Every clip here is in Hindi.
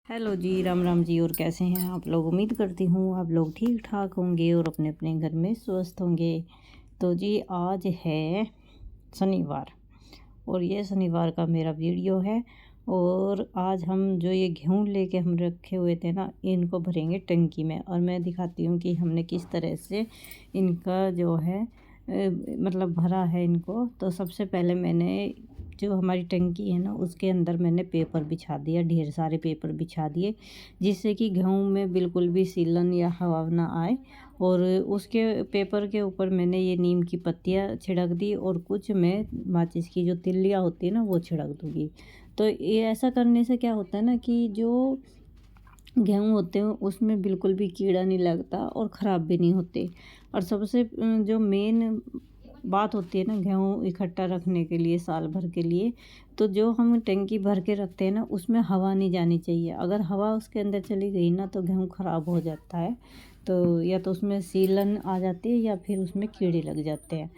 हेलो जी, राम राम जी। और कैसे हैं आप लोग? उम्मीद करती हूँ आप लोग ठीक ठाक होंगे और अपने अपने घर में स्वस्थ होंगे। तो जी आज है शनिवार और ये शनिवार का मेरा वीडियो है। और आज हम जो ये गेहूँ लेके हम रखे हुए थे ना, इनको भरेंगे टंकी में। और मैं दिखाती हूँ कि हमने किस तरह से इनका जो है मतलब भरा है इनको। तो सबसे पहले मैंने जो हमारी टंकी है ना, उसके अंदर मैंने पेपर बिछा दिया, ढेर सारे पेपर बिछा दिए, जिससे कि गेहूँ में बिल्कुल भी सीलन या हवा ना आए। और उसके पेपर के ऊपर मैंने ये नीम की पत्तियाँ छिड़क दी और कुछ मैं माचिस की जो तिल्लियाँ होती है ना, वो छिड़क दूँगी। तो ये ऐसा करने से क्या होता है ना कि जो गेहूँ होते हैं उसमें बिल्कुल भी कीड़ा नहीं लगता और ख़राब भी नहीं होते। और सबसे जो मेन बात होती है ना गेहूँ इकट्ठा रखने के लिए साल भर के लिए, तो जो हम टंकी भर के रखते हैं ना, उसमें हवा नहीं जानी चाहिए। अगर हवा उसके अंदर चली गई ना, तो गेहूँ ख़राब हो जाता है। तो या तो उसमें सीलन आ जाती है या फिर उसमें कीड़े लग जाते हैं।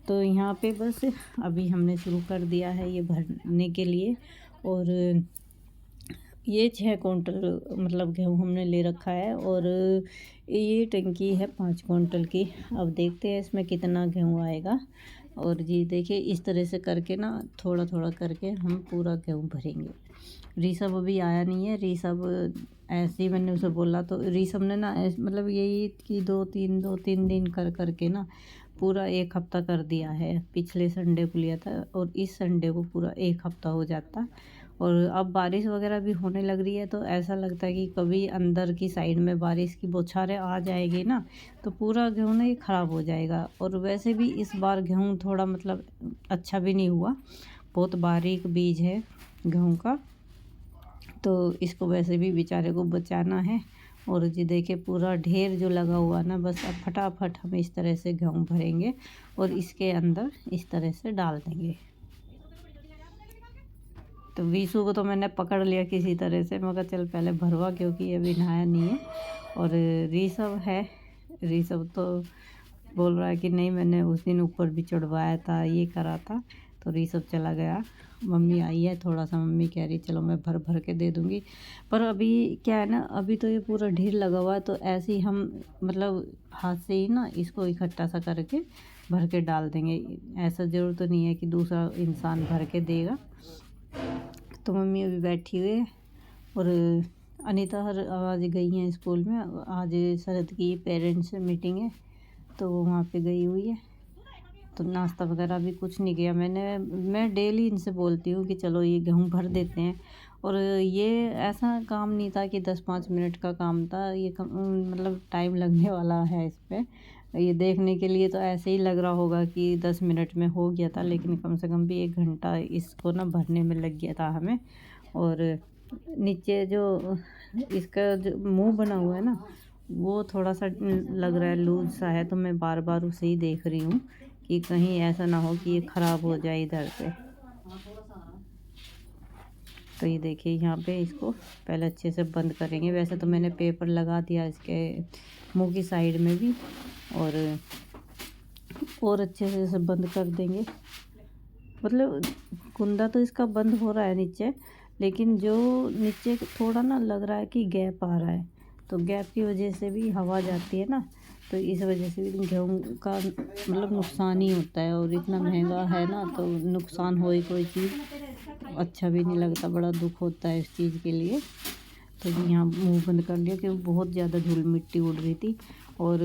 तो यहाँ पे बस अभी हमने शुरू कर दिया है ये भरने के लिए। और ये 6 क्विंटल मतलब गेहूँ हमने ले रखा है। और ये टंकी है 5 क्विंटल की। अब देखते हैं इसमें कितना गेहूँ आएगा। और जी देखिए, इस तरह से करके ना थोड़ा थोड़ा करके हम पूरा गेहूँ भरेंगे। ऋषभ अभी आया नहीं है। ऋषभ ऐसे ही मैंने उसे बोला, तो ऋषभ ने ना मतलब यही कि 2-3 दिन कर करके ना पूरा 1 हफ्ता कर दिया है। पिछले संडे को लिया था और इस संडे को पूरा 1 हफ्ता हो जाता। और अब बारिश वगैरह भी होने लग रही है, तो ऐसा लगता है कि कभी अंदर की साइड में बारिश की बौछारें आ जाएगी ना, तो पूरा गेहूँ ना ये ख़राब हो जाएगा। और वैसे भी इस बार गेहूँ थोड़ा मतलब अच्छा भी नहीं हुआ, बहुत बारीक बीज है गेहूँ का। तो इसको वैसे भी बेचारे को बचाना है। और जी देखिए, पूरा ढेर जो लगा हुआ ना, बस अब फटाफट हम इस तरह से गेहूँ भरेंगे और इसके अंदर इस तरह से डाल देंगे। तो वीसू को तो मैंने पकड़ लिया किसी तरह से, मगर चल पहले भरवा, क्योंकि ये अभी नहाया नहीं है। और ऋषभ है, ऋषभ तो बोल रहा है कि नहीं, मैंने उस दिन ऊपर भी चढ़वाया था, ये करा था। तो ऋषभ चला गया। मम्मी आई है, थोड़ा सा मम्मी कह रही चलो मैं भर भर के दे दूँगी। पर अभी क्या है ना, अभी तो ये पूरा ढेर लगा हुआ है, तो ऐसे ही हम मतलब हाथ से ही ना इसको इकट्ठा सा करके भर के डाल देंगे। ऐसा ज़रूर तो नहीं है कि दूसरा इंसान भर के देगा। तो मम्मी अभी बैठी हुई है। और अनीता हर आज गई हैं स्कूल में। आज शरद की पेरेंट्स मीटिंग है, तो वो वहाँ पे गई हुई है। तो नाश्ता वगैरह भी कुछ नहीं किया मैं डेली इनसे बोलती हूँ कि चलो ये गेहूँ भर देते हैं। और ये ऐसा काम नहीं था कि 10-5 मिनट का काम था, ये मतलब टाइम लगने वाला है इस पर। ये देखने के लिए तो ऐसे ही लग रहा होगा कि 10 मिनट में हो गया था, लेकिन कम से कम भी 1 घंटा इसको ना भरने में लग गया था हमें। और नीचे जो इसका जो मुंह बना हुआ है ना, वो थोड़ा सा लग रहा है लूज सा है, तो मैं बार बार उसे ही देख रही हूँ कि कहीं ऐसा ना हो कि ये ख़राब हो जाए इधर से। तो ये देखिए, यहाँ पे इसको पहले अच्छे से बंद करेंगे। वैसे तो मैंने पेपर लगा दिया इसके मुंह की साइड में भी, और अच्छे से इसे बंद कर देंगे। मतलब कुंदा तो इसका बंद हो रहा है नीचे, लेकिन जो नीचे थोड़ा ना लग रहा है कि गैप आ रहा है, तो गैप की वजह से भी हवा जाती है ना, तो इस वजह से भी गेहूँ का मतलब नुकसान ही होता है। और इतना महंगा है ना, तो नुकसान हो ही कोई चीज़ अच्छा भी नहीं लगता, बड़ा दुख होता है इस चीज़ के लिए। तो यहाँ मुंह बंद कर लिया, क्योंकि बहुत ज़्यादा धूल मिट्टी उड़ रही थी। और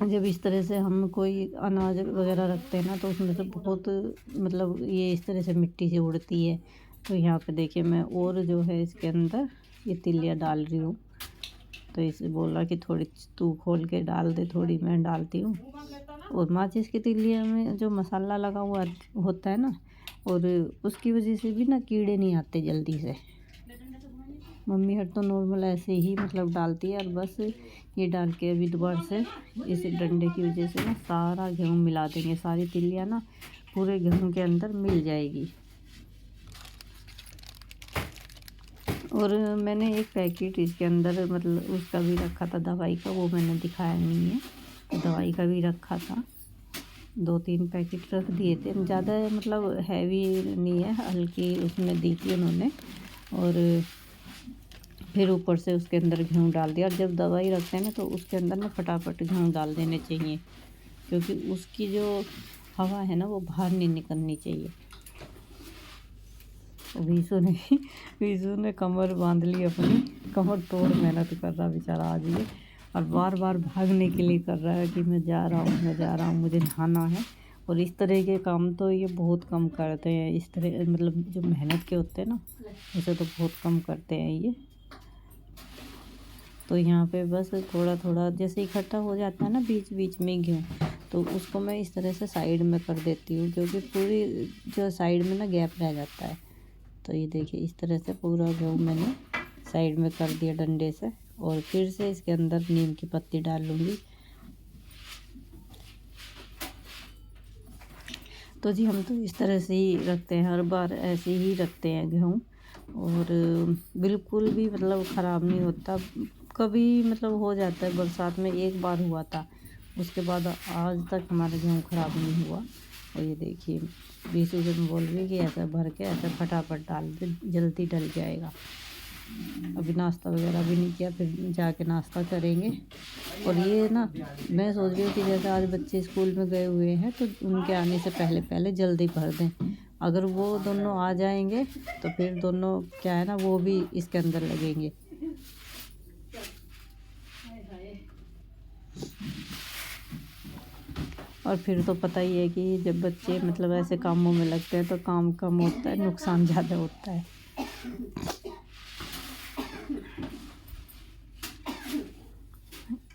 जब इस तरह से हम कोई अनाज वगैरह रखते हैं ना, तो उसमें से बहुत मतलब ये इस तरह से मिट्टी से उड़ती है। तो यहाँ पे देखिए, मैं और जो है इसके अंदर ये तिल्लियाँ डाल रही हूँ। तो इसे बोला कि थोड़ी तू खोल के डाल दे, थोड़ी मैं डालती हूँ। और माचिस की तिल्लियाँ में जो मसाला लगा हुआ होता है ना, और उसकी वजह से भी ना कीड़े नहीं आते जल्दी से। मम्मी हर तो नॉर्मल ऐसे ही मतलब डालती है। और बस ये डाल के अभी दोबारा से इस डंडे की वजह से ना सारा गेहूँ मिला देंगे, सारी तिल्लियाँ ना पूरे गेहूँ के अंदर मिल जाएगी। और मैंने एक पैकेट इसके अंदर मतलब उसका भी रखा था दवाई का, वो मैंने दिखाया नहीं है। तो दवाई का भी रखा था, 2-3 पैकेट रख दिए थे। ज़्यादा मतलब हैवी नहीं है, हल्की उसमें दी थी उन्होंने। और फिर ऊपर से उसके अंदर गेहूँ डाल दिया। और जब दवाई रखते हैं ना तो उसके अंदर ना फटाफट गेहूँ डाल देने चाहिए, क्योंकि उसकी जो हवा है ना वो बाहर नहीं निकलनी चाहिए। वीसू ने कमर बांध ली अपनी, कमर तोड़ मेहनत कर रहा बेचारा आज ये, और बार बार भागने के लिए कर रहा है कि मैं जा रहा हूँ, मैं जा रहा हूँ, मुझे नहाना है। और इस तरह के काम तो ये बहुत कम करते हैं, इस तरह मतलब जो मेहनत के होते हैं ना उसे तो बहुत कम करते हैं ये। तो यहाँ पे बस थोड़ा थोड़ा जैसे इकट्ठा हो जाता है ना बीच बीच में गेहूँ, तो उसको मैं इस तरह से साइड में कर देती हूँ, क्योंकि पूरी जो साइड में ना गैप रह जाता है। तो ये देखिए इस तरह से पूरा गेहूँ मैंने साइड में कर दिया डंडे से, और फिर से इसके अंदर नीम की पत्ती डाल लूँगी। तो जी हम तो इस तरह से ही रखते हैं, हर बार ऐसे ही रखते हैं गेहूँ, और बिल्कुल भी मतलब ख़राब नहीं होता। कभी मतलब हो जाता है, बरसात में एक बार हुआ था, उसके बाद आज तक हमारा गेहूँ ख़राब नहीं हुआ। और ये देखिए बीसू से बोल रही कि ऐसा भर के ऐसा फटाफट डाल दे, जल्दी डल जाएगा। अभी नाश्ता वगैरह भी नहीं किया, फिर जाके नाश्ता करेंगे। और ये ना मैं सोच रही हूँ कि जैसे आज बच्चे स्कूल में गए हुए हैं तो उनके आने से पहले पहले जल्दी भर दें। अगर वो दोनों आ जाएंगे तो फिर दोनों क्या है ना वो भी इसके अंदर लगेंगे। और फिर तो पता ही है कि जब बच्चे मतलब ऐसे कामों में लगते हैं तो काम कम होता है, नुकसान ज़्यादा होता है।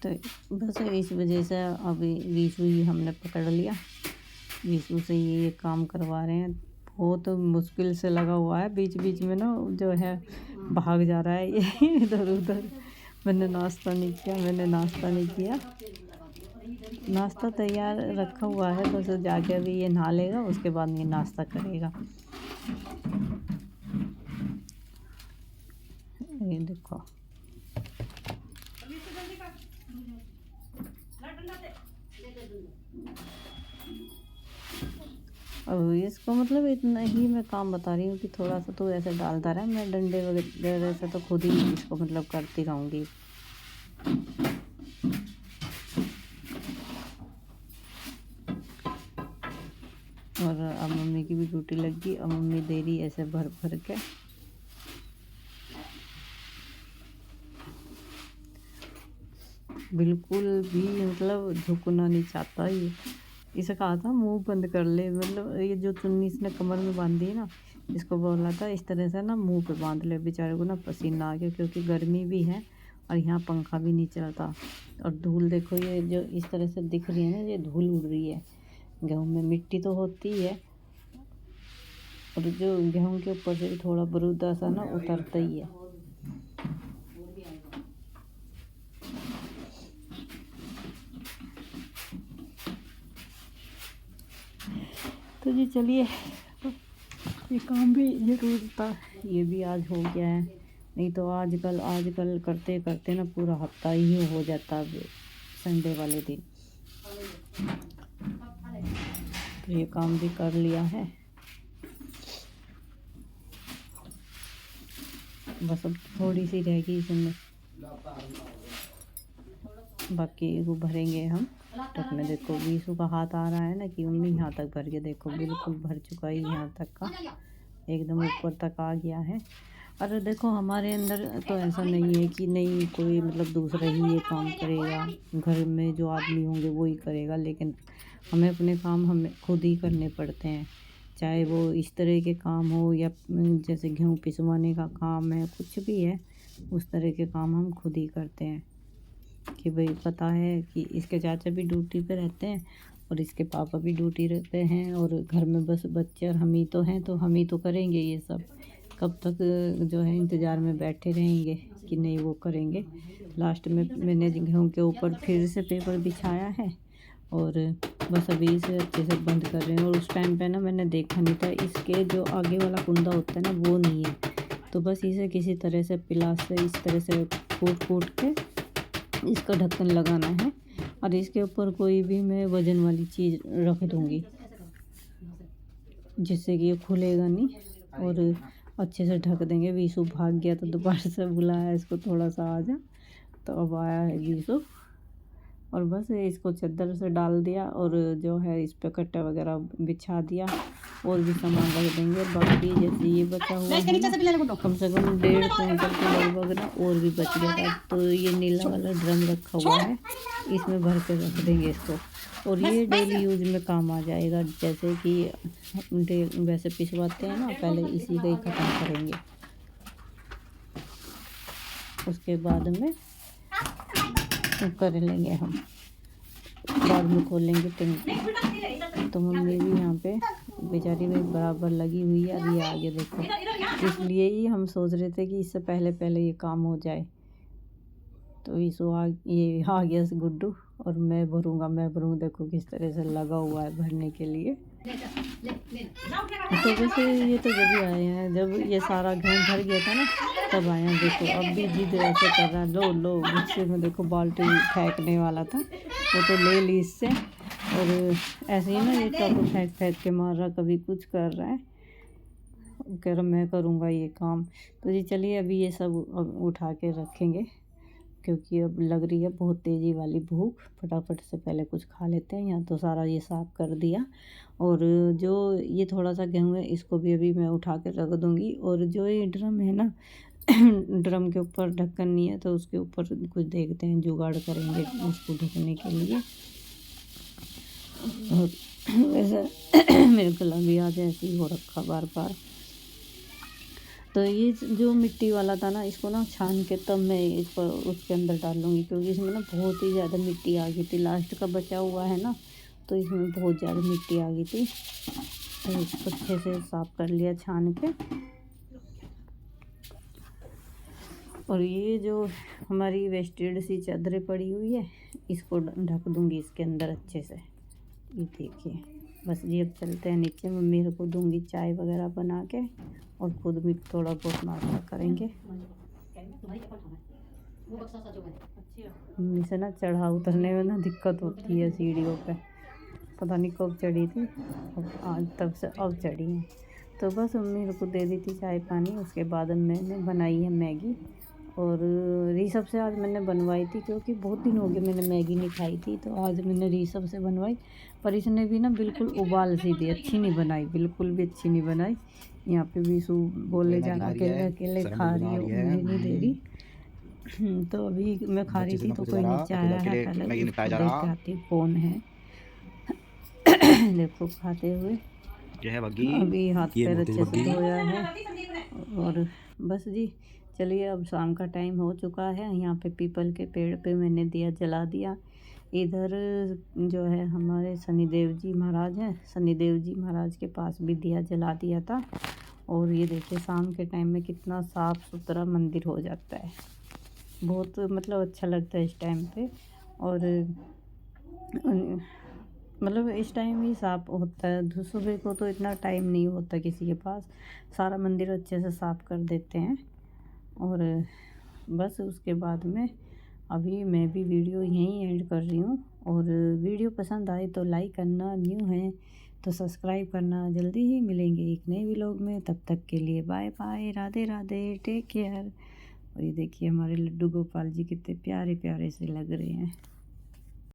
तो बस इस वजह से अभी वीसू ही हमने पकड़ लिया, वीसू से ये काम करवा रहे हैं। बहुत मुश्किल से लगा हुआ है, बीच बीच में ना जो है भाग जा रहा है ये इधर उधर। मैंने नाश्ता नहीं किया, मैंने नाश्ता नहीं किया। नाश्ता तैयार रखा हुआ है, बस जाके अभी ये नहा लेगा, उसके बाद ये नाश्ता करेगा। ये देखो अब इसको मतलब इतना ही मैं काम बता रही हूँ कि थोड़ा सा तो ऐसे डालता रहा, मैं डंडे वगैरह से तो खुद ही इसको मतलब करती रहूँगी। और अब मम्मी की भी ड्यूटी लग गई, अब मम्मी दे रही ऐसे भर भर के। बिल्कुल भी मतलब झुकना नहीं चाहता ये। इसे कहा था मुंह बंद कर ले, मतलब ये जो चुन्नी इसने कमर में बांधी है ना, इसको बोला था इस तरह से ना मुंह पे बांध ले, बेचारे को ना पसीना आ गया, क्योंकि गर्मी भी है और यहाँ पंखा भी नहीं चलता। और धूल देखो ये जो इस तरह से दिख रही है ना, ये धूल उड़ रही है। गेहूँ में मिट्टी तो होती है, और जो गेहूँ के ऊपर से थोड़ा बरूदा सा ना उतरता ही है। तो जी चलिए, ये काम भी जरूर था, ये भी आज हो गया है। नहीं तो आजकल करते करते ना पूरा हफ्ता ही हो जाता है संडे वाले दिन। तो ये काम भी कर लिया है, बस अब थोड़ी सी रह गई इसमें, बाकी वो भरेंगे हम तक में। देखो वीसू का हाथ आ रहा है ना कि मम्मी यहाँ तक भर के देखो, बिल्कुल भर चुका है, यहाँ तक का एकदम ऊपर तक आ गया है। और देखो हमारे अंदर तो ऐसा नहीं है कि नहीं कोई मतलब दूसरा ही ये काम करेगा, घर में जो आदमी होंगे वो ही करेगा, लेकिन हमें अपने काम हमें खुद ही करने पड़ते हैं। चाहे वो इस तरह के काम हो या जैसे गेहूँ पिसवाने का काम है, कुछ भी है, उस तरह के काम हम खुद ही करते हैं। कि भाई पता है कि इसके चाचा भी ड्यूटी पे रहते हैं और इसके पापा भी ड्यूटी पे हैं, और घर में बस बच्चे और हम ही तो हैं, तो हम ही तो करेंगे ये सब। कब तक जो है इंतज़ार में बैठे रहेंगे कि नहीं वो करेंगे। लास्ट में मैंने गेहूँ के ऊपर फिर से पेपर बिछाया है, और बस अभी इसे अच्छे से बंद कर रहे हैं। और उस टाइम पे ना मैंने देखा नहीं था, इसके जो आगे वाला कुंदा होता है ना वो नहीं है, तो बस इसे किसी तरह से पिलास से इस तरह से फूट के इसका ढक्कन लगाना है, और इसके ऊपर कोई भी मैं वज़न वाली चीज़ रख दूँगी जिससे कि ये खुलेगा नहीं। और अच्छे से ढक देंगे। वीसु भाग गया तो दोबारा से बुलाया इसको, थोड़ा सा आ जा, तो अब आया है वीसु। और बस इसको चादर से डाल दिया और जो है इस पे कट्टा वगैरह बिछा दिया, और भी सामान रख देंगे। और बाकी जैसे ये बचा हुआ है ना, कम से कम 1.5 क्विंटल के लगभग ना, और भी बच गया था। तो ये नीला वाला ड्रम रखा हुआ है, इसमें भर के रख देंगे इसको, और ये डेली यूज में काम आ जाएगा। जैसे कि वैसे पिसवाते हैं ना, पहले इसी का ही खत्म करेंगे, उसके बाद में कर लेंगे हम, बाद में खोलेंगे टंकी। तो मम्मी भी यहाँ पे बेचारी में बराबर लगी हुई है। अब ये आगे देखो, इसलिए ही हम सोच रहे थे कि इससे पहले पहले ये काम हो जाए। तो ये आ गया गुड्डू, और मैं भरूँगा। देखो किस तरह से लगा हुआ है भरने के लिए। तो वैसे ये तो जब ही आए हैं, जब ये सारा घर भर गया था ना, तब आए हैं। देखो अब भी जिद ऐसे कर रहा है, लो गुस्से में। देखो बाल्टी फेंकने वाला था, वो तो ले ली इससे। और ऐसे ही ना ये चाकू फेंक के मार रहा, कभी कुछ कर रहा है, कह रहा मैं करूँगा ये काम। तो जी चलिए अभी ये सब अब उठा के रखेंगे, क्योंकि अब लग रही है बहुत तेज़ी वाली भूख। फटाफट से पहले कुछ खा लेते हैं। यहाँ तो सारा ये साफ़ कर दिया, और जो ये थोड़ा सा गेहूँ है इसको भी अभी मैं उठा के रख दूँगी। और जो ये ड्रम है ना, ड्रम के ऊपर ढक्कन नहीं है, तो उसके ऊपर कुछ देखते हैं, जुगाड़ करेंगे उसको ढकने के लिए। और वैसे मेरे गला भी आज ऐसे ही हो रखा बार बार। तो ये जो मिट्टी वाला था ना, इसको ना छान के तब मैं इस पर उसके अंदर डाल लूँगी, क्योंकि इसमें ना बहुत ही ज़्यादा मिट्टी आ गई थी। लास्ट का बचा हुआ है ना, तो इसमें बहुत ज़्यादा मिट्टी आ गई थी। तो इसको अच्छे से साफ़ कर लिया छान के। और ये जो हमारी वेस्टेड सी चादरें पड़ी हुई है, इसको ढक दूँगी इसके अंदर अच्छे से। ये देखिए, बस जी अब चलते हैं नीचे। मम्मी को दूँगी चाय वगैरह बना के, और खुद भी थोड़ा बहुत नाश्ता करेंगे। मम्मी से ना चढ़ा उतरने में ना दिक्कत होती है सीढ़ियों पे, पता नहीं कब चढ़ी थी, आज तब से अब चढ़ी है। तो बस मम्मी को दे दी थी चाय पानी, उसके बाद मैंने बनाई है मैगी। और ऋषभ से आज मैंने बनवाई थी, क्योंकि बहुत दिन हो गए मैंने मैगी नहीं खाई थी, तो आज मैंने ऋषभ से बनवाई। पर इसने भी ना बिल्कुल उबाल सी दी, अच्छी नहीं बनाई, बिल्कुल भी अच्छी नहीं बनाई। यहाँ पे भी सू बोले जा रहा अकेले खा रही हो, मुझे नहीं दे रही। तो अभी मैं खा रही थी, तो कोई नीचे आया है, पहले देख के आती कौन है। देखो खाते हुए, अभी हाथ पैर अच्छे से धोया है। और बस जी चलिए, अब शाम का टाइम हो चुका है। यहाँ पे पीपल के पेड़ पे मैंने दिया जला दिया। इधर जो है हमारे शनिदेव जी महाराज हैं, शनिदेव जी महाराज के पास भी दिया जला दिया था। और ये देखिए शाम के टाइम में कितना साफ़ सुथरा मंदिर हो जाता है, बहुत मतलब अच्छा लगता है इस टाइम पे। और मतलब इस टाइम ही साफ़ होता है, सुबह को तो इतना टाइम नहीं होता किसी के पास, सारा मंदिर अच्छे से साफ़ कर देते हैं। और बस उसके बाद में अभी मैं भी वीडियो यहीं एंड कर रही हूँ। और वीडियो पसंद आए तो लाइक करना, न्यू है तो सब्सक्राइब करना। जल्दी ही मिलेंगे एक नए व्लॉग में, तब तक के लिए bye bye, Radhe Radhe, take care. और ये देखिए हमारे लड्डू गोपाल जी कितने प्यारे प्यारे से लग रहे हैं।